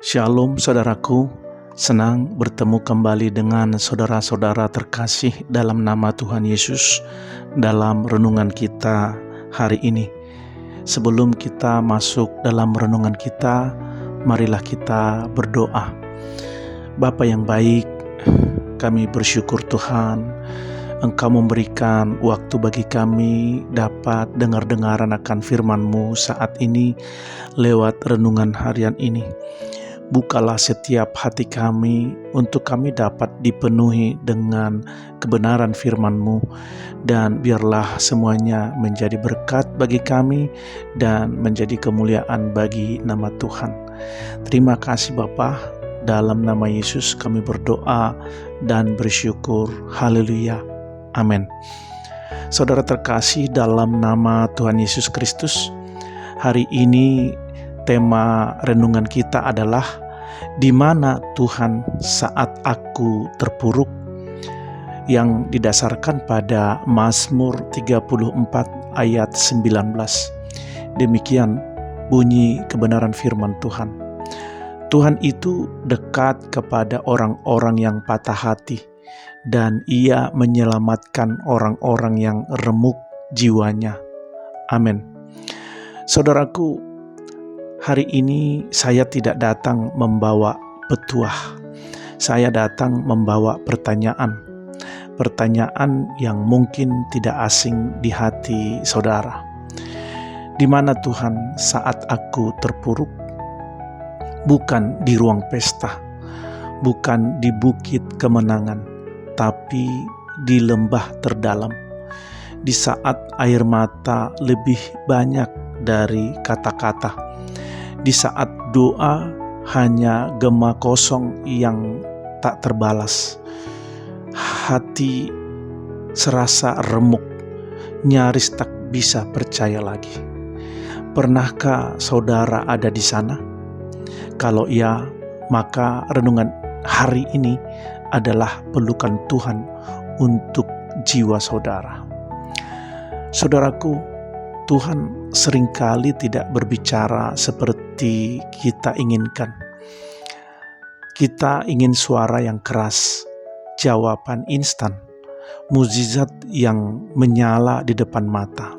Shalom saudaraku, senang bertemu kembali dengan saudara-saudara terkasih dalam nama Tuhan Yesus dalam renungan kita hari ini. Sebelum kita masuk dalam renungan kita, marilah kita berdoa. Bapa yang baik, kami bersyukur Tuhan, Engkau memberikan waktu bagi kami dapat dengar-dengaran akan firman-Mu saat ini lewat renungan harian ini. Bukalah setiap hati kami untuk kami dapat dipenuhi dengan kebenaran firman-Mu, dan biarlah semuanya menjadi berkat bagi kami dan menjadi kemuliaan bagi nama Tuhan. Terima kasih Bapa, dalam nama Yesus kami berdoa dan bersyukur. Haleluya. Amin. Saudara terkasih dalam nama Tuhan Yesus Kristus, hari ini tema renungan kita adalah di mana Tuhan saat aku terpuruk, yang didasarkan pada Mazmur 34 ayat 19. Demikian bunyi kebenaran firman Tuhan. Tuhan itu dekat kepada orang-orang yang patah hati, dan Ia menyelamatkan orang-orang yang remuk jiwanya. Amin. Saudaraku, hari ini saya tidak datang membawa petuah. Saya datang membawa pertanyaan. Pertanyaan yang mungkin tidak asing di hati saudara. Di mana Tuhan saat aku terpuruk? Bukan di ruang pesta, bukan di bukit kemenangan, tapi di lembah terdalam. Di saat air mata lebih banyak dari kata-kata. Di saat doa hanya gema kosong yang tak terbalas. Hati serasa remuk, nyaris tak bisa percaya lagi. Pernahkah saudara ada di sana? Kalau ya, maka renungan hari ini adalah pelukan Tuhan untuk jiwa saudara. Saudaraku, Tuhan seringkali tidak berbicara seperti kita inginkan. Kita ingin suara yang keras, jawaban instan, mukjizat yang menyala di depan mata.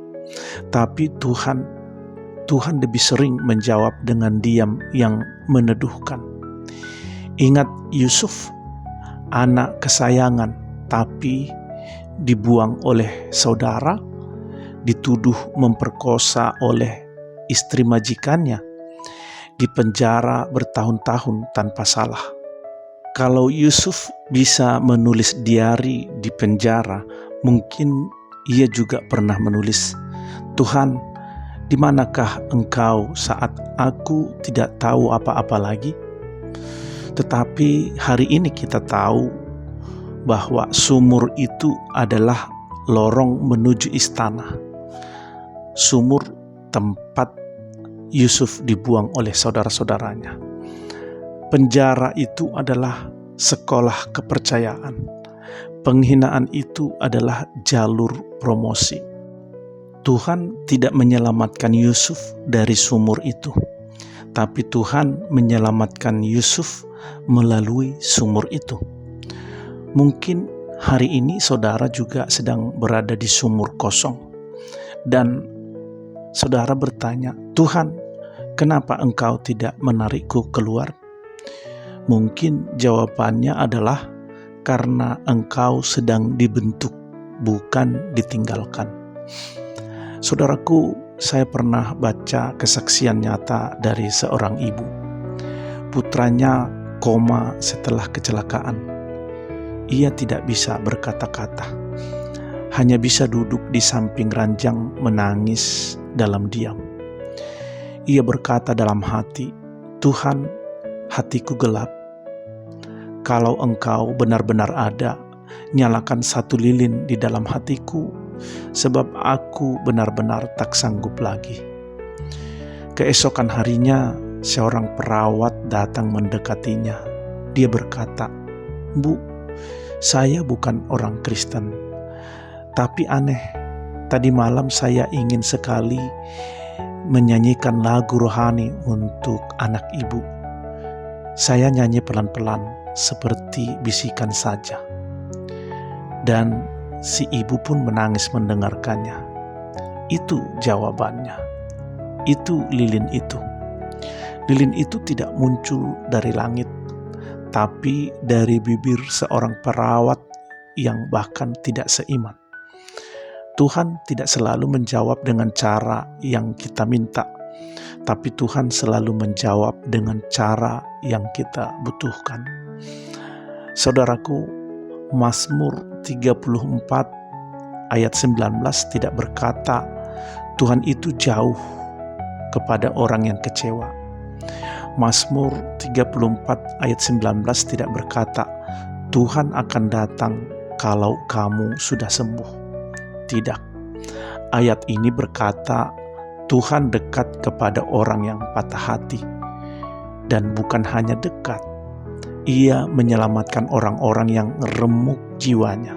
Tapi Tuhan lebih sering menjawab dengan diam yang meneduhkan. Ingat Yusuf, anak kesayangan, tapi dibuang oleh saudara, dituduh memperkosa oleh istri majikannya, dipenjara bertahun-tahun tanpa salah. Kalau Yusuf bisa menulis diari di penjara, mungkin ia juga pernah menulis, "Tuhan, di manakah Engkau saat aku tidak tahu apa-apa lagi?" Tetapi hari ini kita tahu bahwa sumur itu adalah lorong menuju istana. Sumur tempat Yusuf dibuang oleh saudara-saudaranya. Penjara itu adalah sekolah kepercayaan. Penghinaan itu adalah jalur promosi. Tuhan tidak menyelamatkan Yusuf dari sumur itu, tapi Tuhan menyelamatkan Yusuf melalui sumur itu. Mungkin hari ini saudara juga sedang berada di sumur kosong, dan saudara bertanya, "Tuhan, kenapa Engkau tidak menarikku keluar?" Mungkin jawabannya adalah karena Engkau sedang dibentuk, bukan ditinggalkan. Saudaraku, saya pernah baca kesaksian nyata dari seorang ibu. Putranya koma setelah kecelakaan. Ia tidak bisa berkata-kata, hanya bisa duduk di samping ranjang menangis dalam diam. Ia berkata dalam hati, "Tuhan, hatiku gelap. Kalau Engkau benar-benar ada, nyalakan satu lilin di dalam hatiku, sebab aku benar-benar tak sanggup lagi." Keesokan harinya, seorang perawat datang mendekatinya. Dia berkata, "Bu, saya bukan orang Kristen, tapi aneh, tadi malam saya ingin sekali menyanyikan lagu rohani untuk anak ibu. Saya nyanyi pelan-pelan seperti bisikan saja. Dan si ibu pun menangis mendengarkannya. Itu jawabannya. Itu lilin itu. Lilin itu tidak muncul dari langit, tapi dari bibir seorang perawat yang bahkan tidak seiman. Tuhan tidak selalu menjawab dengan cara yang kita minta, tapi Tuhan selalu menjawab dengan cara yang kita butuhkan. Saudaraku, Mazmur 34 ayat 19 tidak berkata Tuhan itu jauh kepada orang yang kecewa. Mazmur 34 ayat 19 tidak berkata Tuhan akan datang kalau kamu sudah sembuh. Tidak. Ayat ini berkata Tuhan dekat kepada orang yang patah hati. Dan bukan hanya dekat, Ia menyelamatkan orang-orang yang remuk jiwanya.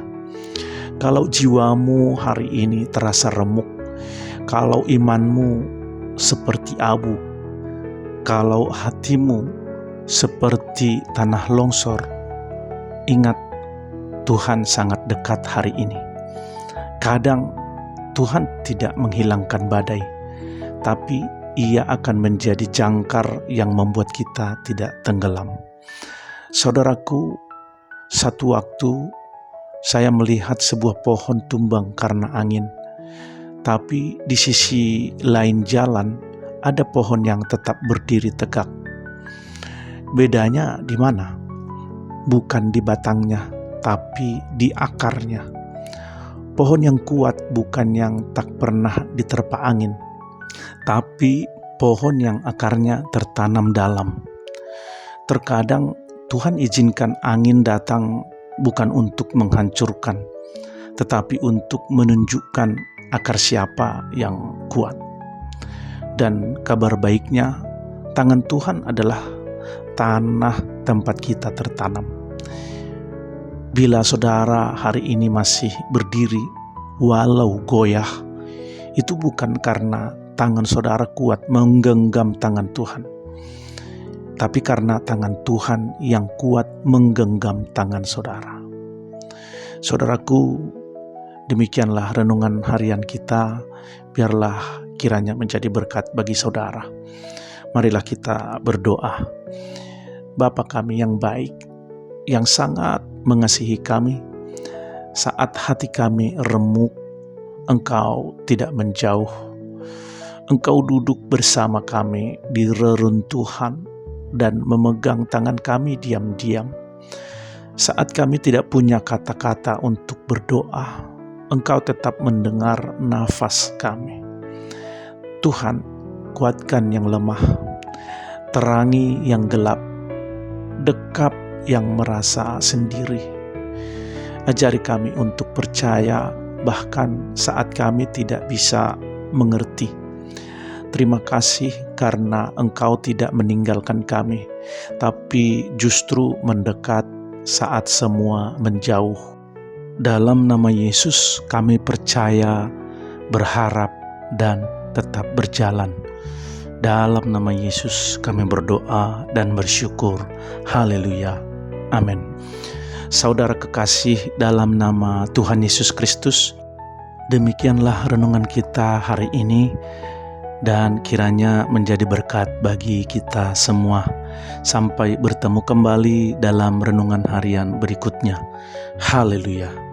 Kalau jiwamu hari ini terasa remuk, kalau imanmu seperti abu, kalau hatimu seperti tanah longsor, ingat Tuhan sangat dekat hari ini. Kadang Tuhan tidak menghilangkan badai, tapi Ia akan menjadi jangkar yang membuat kita tidak tenggelam. Saudaraku, satu waktu saya melihat sebuah pohon tumbang karena angin, tapi di sisi lain jalan ada pohon yang tetap berdiri tegak. Bedanya di mana? Bukan di batangnya, tapi di akarnya. Pohon yang kuat bukan yang tak pernah diterpa angin, tapi pohon yang akarnya tertanam dalam. Terkadang Tuhan izinkan angin datang bukan untuk menghancurkan, tetapi untuk menunjukkan akar siapa yang kuat. Dan kabar baiknya, tangan Tuhan adalah tanah tempat kita tertanam. Bila saudara hari ini masih berdiri walau goyah, itu bukan karena tangan saudara kuat menggenggam tangan Tuhan, tapi karena tangan Tuhan yang kuat menggenggam tangan saudara. Saudaraku, demikianlah renungan harian kita. Biarlah kiranya menjadi berkat bagi saudara. Marilah kita berdoa. Bapa kami yang baik, yang sangat mengasihi kami, saat hati kami remuk, Engkau tidak menjauh. Engkau duduk bersama kami di reruntuhan dan memegang tangan kami diam-diam. Saat kami tidak punya kata-kata untuk berdoa, Engkau tetap mendengar nafas kami. Tuhan, kuatkan yang lemah, terangi yang gelap, dekap yang merasa sendiri. Ajari kami untuk percaya bahkan saat kami tidak bisa mengerti. Terima kasih karena Engkau tidak meninggalkan kami, tapi justru mendekat saat semua menjauh. Dalam nama Yesus kami percaya, berharap, dan tetap berjalan. Dalam nama Yesus kami berdoa dan bersyukur. Haleluya. Amin. Saudara kekasih dalam nama Tuhan Yesus Kristus, demikianlah renungan kita hari ini, dan kiranya menjadi berkat bagi kita semua. Sampai bertemu kembali dalam renungan harian berikutnya. Haleluya.